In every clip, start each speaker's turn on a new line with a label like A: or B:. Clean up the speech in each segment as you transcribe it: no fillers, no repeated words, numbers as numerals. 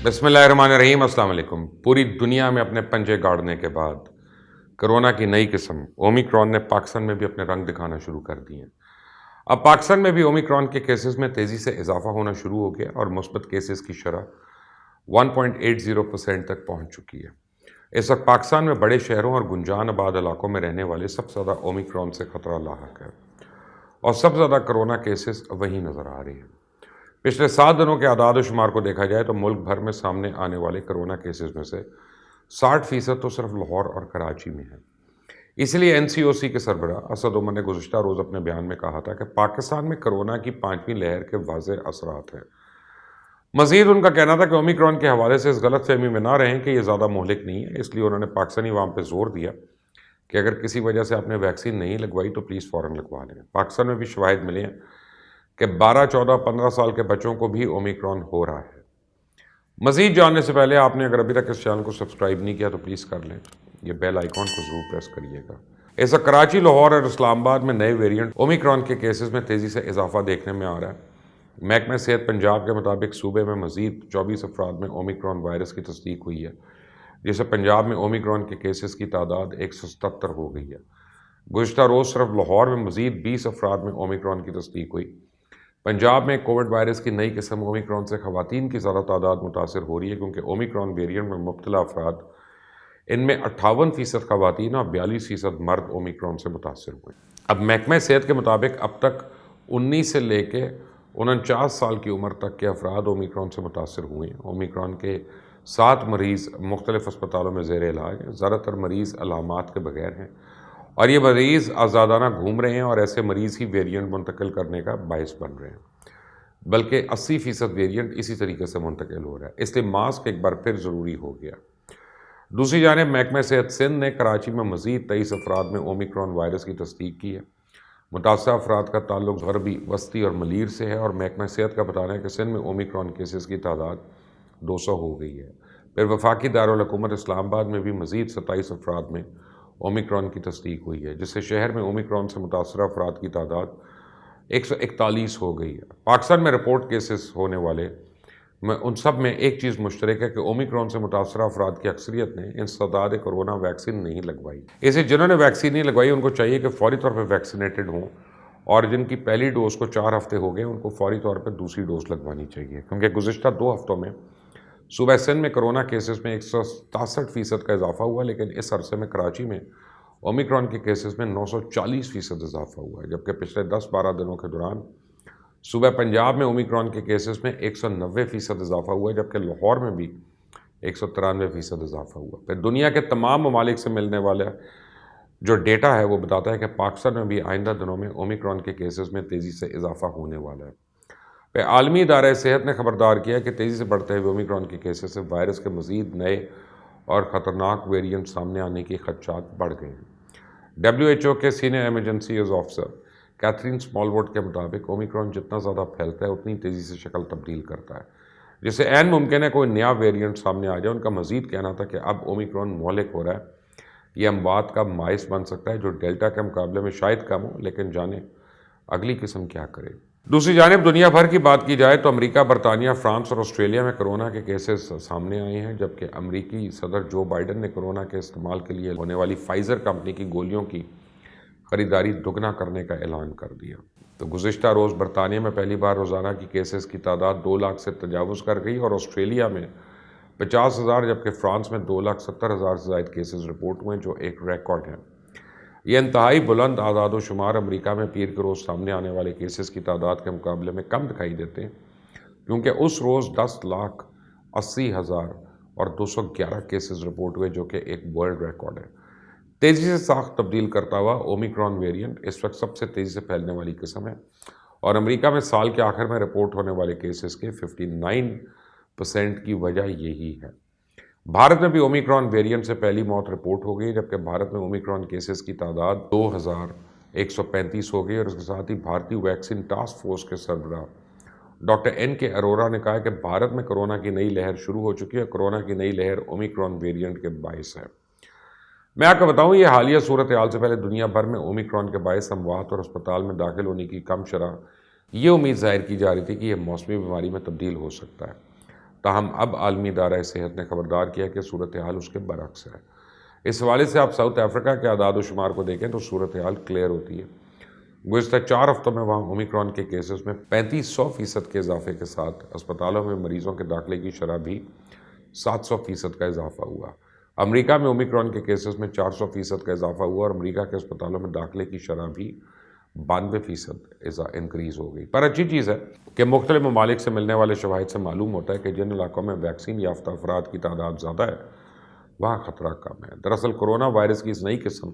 A: بسم اللہ الرحمن الرحیم۔ السلام علیکم۔ پوری دنیا میں اپنے پنجے گاڑنے کے بعد کرونا کی نئی قسم اومیکرون نے پاکستان میں بھی اپنے رنگ دکھانا شروع کر دیے ہیں۔ اب پاکستان میں بھی اومیکرون کے کیسز میں تیزی سے اضافہ ہونا شروع ہو گیا اور مثبت کیسز کی شرح 1.80% تک پہنچ چکی ہے۔ اس وقت پاکستان میں بڑے شہروں اور گنجان آباد علاقوں میں رہنے والے سب سے زیادہ اومیکرون سے خطرہ لاحق ہے اور سب سے زیادہ کرونا کیسز وہیں نظر آ رہے ہیں۔ پچھلے 7 دنوں کے اعداد و شمار کو دیکھا جائے تو ملک بھر میں سامنے آنے والے کرونا کیسز میں سے 60% تو صرف لاہور اور کراچی میں ہے۔ اس لیے NCOC کے سربراہ اسد عمر نے گزشتہ روز اپنے بیان میں کہا تھا کہ پاکستان میں کرونا کی 5ویں لہر کے واضح اثرات ہیں۔ مزید ان کا کہنا تھا کہ اومیکرون کے حوالے سے اس غلط فہمی میں نہ رہیں کہ یہ زیادہ مہلک نہیں ہے، اس لیے انہوں نے پاکستانی عوام پہ زور دیا کہ اگر کسی وجہ سے آپ نے ویکسین نہیں لگوائی تو پلیز فوراً لگوا لیں۔ پاکستان میں بھی شواہد ملے ہیں کہ 12، 14، 15 سال کے بچوں کو بھی اومیکرون ہو رہا ہے۔ مزید جاننے سے پہلے آپ نے اگر ابھی تک اس چینل کو سبسکرائب نہیں کیا تو پلیز کر لیں، یہ بیل آئیکن کو ضرور پریس کریے گا۔ اس وقت کراچی، لاہور اور اسلام آباد میں نئے ویریئنٹ اومیکرون کے کیسز میں تیزی سے اضافہ دیکھنے میں آ رہا ہے۔ محکمہ صحت پنجاب کے مطابق صوبے میں مزید 24 افراد میں اومیکرون وائرس کی تصدیق ہوئی ہے، جس سے پنجاب میں اومیکرون کے کیسز کی تعداد 177 ہو گئی ہے۔ گزشتہ روز صرف لاہور میں مزید 20 افراد میں اومیکرون کی تصدیق ہوئی۔ پنجاب میں کووڈ وائرس کی نئی قسم اومیکرون سے خواتین کی زیادہ تعداد متاثر ہو رہی ہے، کیونکہ اومیکرون ویریئنٹ میں مبتلا افراد ان میں 58% خواتین اور 42% مرد اومیکرون سے متاثر ہوئے۔ اب محکمہ صحت کے مطابق اب تک 19 سے لے کے 49 سال کی عمر تک کے افراد اومیکرون سے متاثر ہوئے ہیں۔ اومیکرون کے 7 مریض مختلف اسپتالوں میں زیر علاج ہیں۔ زیادہ تر مریض علامات کے بغیر ہیں اور یہ مریض آزادانہ گھوم رہے ہیں اور ایسے مریض ہی ویریئنٹ منتقل کرنے کا باعث بن رہے ہیں، بلکہ 80% ویریئنٹ اسی طریقے سے منتقل ہو رہا ہے، اس لیے ماسک ایک بار پھر ضروری ہو گیا۔ دوسری جانب محکمہ صحت سندھ نے کراچی میں مزید 23 افراد میں اومیکرون وائرس کی تصدیق کی ہے۔ متاثرہ افراد کا تعلق غربی وسطی اور ملیر سے ہے اور محکمہ صحت کا بتانا ہے کہ سندھ میں اومیکرون کیسز کی تعداد 200 ہو گئی ہے۔ پھر وفاقی دارالحکومت اسلام آباد میں بھی مزید 27 افراد میں اومیکرون کی تصدیق ہوئی ہے، جس سے شہر میں اومیکرون سے متاثرہ افراد کی تعداد 141 ہو گئی ہے۔ پاکستان میں رپورٹ کیسز ہونے والے ان سب میں ایک چیز مشترک ہے کہ اومیکرون سے متاثرہ افراد کی اکثریت نے انسداد کرونا ویکسین نہیں لگوائی۔ اسے جنہوں نے ویکسین نہیں لگوائی ان کو چاہیے کہ فوری طور پہ ویکسینیٹڈ ہوں، اور جن کی پہلی ڈوز کو 4 ہفتے ہو گئے ان کو فوری طور پہ دوسری ڈوز لگوانی چاہیے، کیونکہ گزشتہ 2 ہفتوں میں صوبہ سندھ میں کرونا کیسز میں 167% کا اضافہ ہوا، لیکن اس عرصے میں کراچی میں اومیکرون کے کیسز میں 940% اضافہ ہوا ہے، جبکہ پچھلے 10-12 دنوں کے دوران صوبہ پنجاب میں اومیکرون کے کیسز میں 190% اضافہ ہوا ہے، جبکہ لاہور میں بھی 193% اضافہ ہوا۔ پھر دنیا کے تمام ممالک سے ملنے والا جو ڈیٹا ہے وہ بتاتا ہے کہ پاکستان میں بھی آئندہ دنوں میں اومیکرون کے کیسز میں تیزی سے اضافہ ہونے والا ہے۔ پھر عالمی ادارہ صحت نے خبردار کیا کہ تیزی سے بڑھتے ہوئے اومیکرون کے کیسز سے وائرس کے مزید نئے اور خطرناک ویریئنٹ سامنے آنے کے خدشات بڑھ گئے ہیں۔ WHO کے senior emergencies officer Catherine Smallwood کے مطابق اومیکرون جتنا زیادہ پھیلتا ہے اتنی تیزی سے شکل تبدیل کرتا ہے، جس سے عین ممکن ہے کوئی نیا ویریئنٹ سامنے آ جائے۔ ان کا مزید کہنا تھا کہ اب اومیکرون مہلک ہو رہا ہے، یہ اموات کا باعث بن سکتا ہے، جو ڈیلٹا کے مقابلے میں شاید کم ہو، لیکن جانے اگلی قسم کیا کرے۔ دوسری جانب دنیا بھر کی بات کی جائے تو امریکہ، برطانیہ، فرانس اور آسٹریلیا میں کرونا کے کیسز سامنے آئے ہیں، جبکہ امریکی صدر جو بائیڈن نے کرونا کے استعمال کے لیے ہونے والی فائزر کمپنی کی گولیوں کی خریداری دگنا کرنے کا اعلان کر دیا۔ تو گزشتہ روز برطانیہ میں پہلی بار روزانہ کی کیسز کی تعداد 2 لاکھ سے تجاوز کر گئی اور آسٹریلیا میں 50,000، جبکہ فرانس میں 2,70,000 سے زائد کیسز رپورٹ ہوئے، جو ایک ریکارڈ ہے۔ یہ انتہائی بلند اعداد و شمار امریکہ میں پیر کے روز سامنے آنے والے کیسز کی تعداد کے مقابلے میں کم دکھائی دیتے ہیں، کیونکہ اس روز 10,80,000 اور 211 کیسز رپورٹ ہوئے، جو کہ ایک ورلڈ ریکارڈ ہے۔ تیزی سے ساخت تبدیل کرتا ہوا اومیکرون ویریئنٹ اس وقت سب سے تیزی سے پھیلنے والی قسم ہے، اور امریکہ میں سال کے آخر میں رپورٹ ہونے والے کیسز کے 59% کی وجہ یہی ہے۔ بھارت میں بھی اومیکرون ویریئنٹ سے پہلی موت رپورٹ ہو گئی، جبکہ بھارت میں اومیکرون کیسز کی تعداد 2,135 ہو گئی، اور اس کے ساتھ ہی بھارتی ویکسین ٹاسک فورس کے سربراہ ڈاکٹر N.K. اروڑا نے کہا کہ بھارت میں کرونا کی نئی لہر شروع ہو چکی ہے اور کرونا کی نئی لہر اومیکرون ویریئنٹ کے باعث ہے۔ میں آپ کو بتاؤں، یہ حالیہ صورتحال سے پہلے دنیا بھر میں اومیکرون کے باعث اموات اور اسپتال میں داخل ہونے کی کم شرح یہ امید ظاہر کی جا رہی تھی کہ یہ موسمی بیماری میں تبدیل ہو سکتا ہے۔ تاہم اب عالمی ادارہ صحت نے خبردار کیا کہ صورتحال اس کے برعکس ہے۔ اس حوالے سے آپ ساؤتھ افریقہ کے اعداد و شمار کو دیکھیں تو صورتحال کلیئر ہوتی ہے۔ گزشتہ 4 ہفتوں میں وہاں اومیکرون کے کیسز میں 3500% کے اضافے کے ساتھ اسپتالوں میں مریضوں کے داخلے کی شرح بھی 700% کا اضافہ ہوا۔ امریکہ میں اومیکرون کے کیسز میں 400% کا اضافہ ہوا اور امریکہ کے اسپتالوں میں داخلے کی شرح بھی 92% انکریز ہو گئی۔ پر اچھی چیز ہے کہ مختلف ممالک سے ملنے والے شواہد سے معلوم ہوتا ہے کہ جن علاقوں میں ویکسین یافتہ افراد کی تعداد زیادہ ہے وہاں خطرہ کم ہے۔ دراصل کورونا وائرس کی اس نئی قسم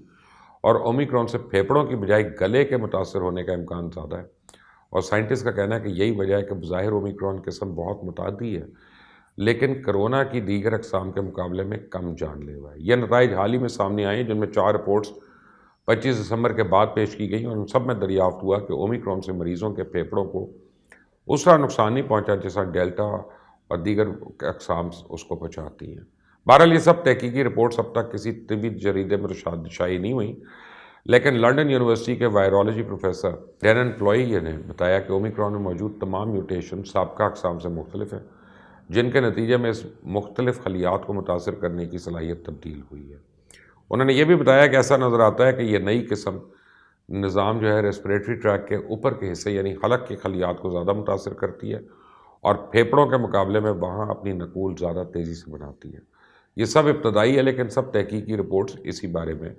A: اور اومیکرون سے پھیپھڑوں کی بجائے گلے کے متاثر ہونے کا امکان زیادہ ہے، اور سائنٹسٹ کا کہنا ہے کہ یہی وجہ ہے کہ بظاہر اومیکرون قسم بہت متعدی ہے لیکن کرونا کی دیگر اقسام کے مقابلے میں کم جان لیوا ہے۔ یہ نتائج حال ہی میں سامنے آئے جن میں 4 رپورٹس 25 دسمبر کے بعد پیش کی گئیں اور ان سب میں دریافت ہوا کہ اومیکرون سے مریضوں کے پھیپھڑوں کو اس طرح نقصان نہیں پہنچا جیسا ڈیلٹا اور دیگر اقسام اس کو پہنچاتی ہیں۔ بہرحال یہ سب تحقیقی رپورٹس اب تک کسی طبی جریدے میں شائع نہیں ہوئیں، لیکن لنڈن یونیورسٹی کے وائرولوجی پروفیسر ڈینن پلوئی نے بتایا کہ اومیکرون میں موجود تمام میوٹیشن سابقہ اقسام سے مختلف ہیں، جن کے نتیجے میں اس مختلف خلیات کو متاثر کرنے کی صلاحیت تبدیل ہوئی ہے۔ انہوں نے یہ بھی بتایا کہ ایسا نظر آتا ہے کہ یہ نئی قسم نظام جو ہے ریسپریٹری ٹریک کے اوپر کے حصے یعنی حلق کی خلیات کو زیادہ متاثر کرتی ہے اور پھیپھڑوں کے مقابلے میں وہاں اپنی نقول زیادہ تیزی سے بناتی ہے۔ یہ سب ابتدائی ہے لیکن سب تحقیقی رپورٹس اسی بارے میں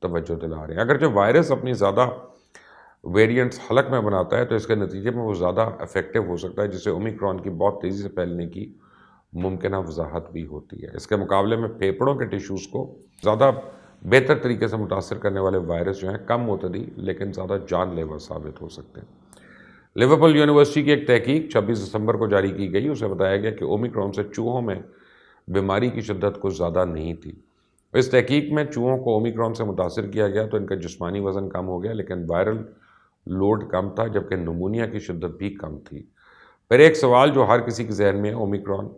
A: توجہ دلا رہے ہیں۔ اگرچہ وائرس اپنی زیادہ ویریئنٹس حلق میں بناتا ہے تو اس کے نتیجے میں وہ زیادہ افیکٹو ہو سکتا ہے، جس سے اومیکرون کی بہت تیزی سے پھیلنے کی ممکنہ وضاحت بھی ہوتی ہے۔ اس کے مقابلے میں پھیپھڑوں کے ٹیشوز کو زیادہ بہتر طریقے سے متاثر کرنے والے وائرس جو ہیں کم معتدی لیکن زیادہ جان لیوا ثابت ہو سکتے ہیں۔ لیورپول یونیورسٹی کی ایک تحقیق 26 دسمبر کو جاری کی گئی، اسے بتایا گیا کہ اومیکرون سے چوہوں میں بیماری کی شدت کچھ زیادہ نہیں تھی۔ اس تحقیق میں چوہوں کو اومیکرون سے متاثر کیا گیا تو ان کا جسمانی وزن کم ہو گیا لیکن وائرل لوڈ کم تھا، جبکہ نمونیا کی شدت بھی کم تھی۔ پھر ایک سوال جو ہر کسی کے ذہن میں ہے، اومیکرون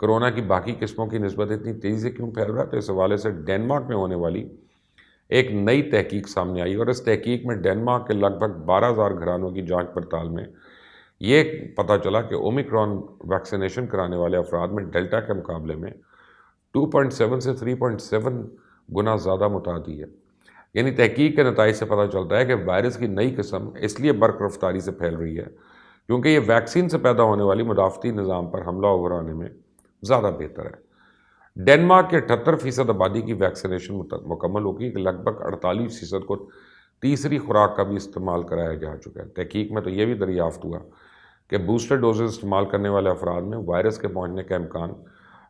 A: کرونا کی باقی قسموں کی نسبت اتنی تیزی سے کیوں پھیل رہا ہے؟ تو اس حوالے سے ڈنمارک میں ہونے والی ایک نئی تحقیق سامنے آئی اور اس تحقیق میں ڈنمارک کے لگ بھگ 12,000 گھرانوں کی جانچ پڑتال میں یہ پتہ چلا کہ اومیکرون ویکسینیشن کرانے والے افراد میں ڈیلٹا کے مقابلے میں 2.7 سے 3.7 گنا زیادہ متعدی ہے۔ یعنی تحقیق کے نتائج سے پتہ چلتا ہے کہ وائرس کی نئی قسم اس لیے برق رفتاری سے پھیل رہی ہے کیونکہ یہ ویکسین سے پیدا ہونے والی مدافعتی نظام پر حملہ آور آنے میں زیادہ بہتر ہے۔ ڈنمارک کے 78% آبادی کی ویکسینیشن مکمل ہوگی، لگ بھگ 48% کو تیسری خوراک کا بھی استعمال کرایا جا چکا ہے۔ تحقیق میں تو یہ بھی دریافت ہوا کہ بوسٹر ڈوزز استعمال کرنے والے افراد میں وائرس کے پہنچنے کا امکان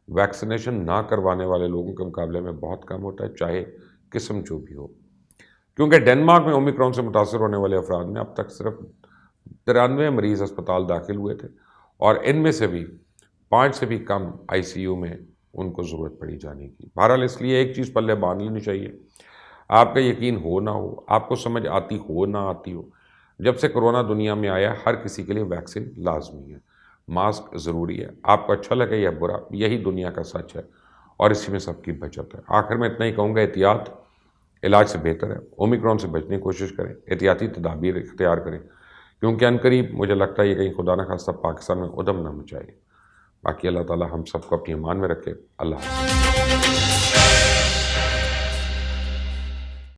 A: ویکسینیشن نہ کروانے والے لوگوں کے مقابلے میں بہت کم ہوتا ہے، چاہے قسم جو بھی ہو۔ کیونکہ ڈنمارک میں اومیکرون سے متاثر ہونے والے افراد میں اب تک صرف 93 مریض اسپتال داخل ہوئے تھے اور ان میں سے بھی 5 سے بھی کم آئی سی یو میں ان کو ضرورت پڑی جانے کی۔ بہرحال اس لیے ایک چیز پلے باندھ لینی چاہیے، آپ کا یقین ہو نہ ہو، آپ کو سمجھ آتی ہو نہ آتی ہو، جب سے کرونا دنیا میں آیا ہر کسی کے لیے ویکسین لازمی ہے، ماسک ضروری ہے، آپ کو اچھا لگے یا برا، یہی دنیا کا سچ ہے اور اسی میں سب کی بچت ہے۔ آخر میں اتنا ہی کہوں گا، احتیاط علاج سے بہتر ہے۔ اومیکرون سے بچنے کی کوشش کریں، احتیاطی تدابیر اختیار کریں، کیونکہ عنقریب مجھے لگتا ہے یہ کہیں خدا نہ خواستہ پاکستان میں عدم نہ مچائے۔ باقی اللہ تعالی ہم سب کو اپنی امان میں رکھے۔ اللہ حافظ۔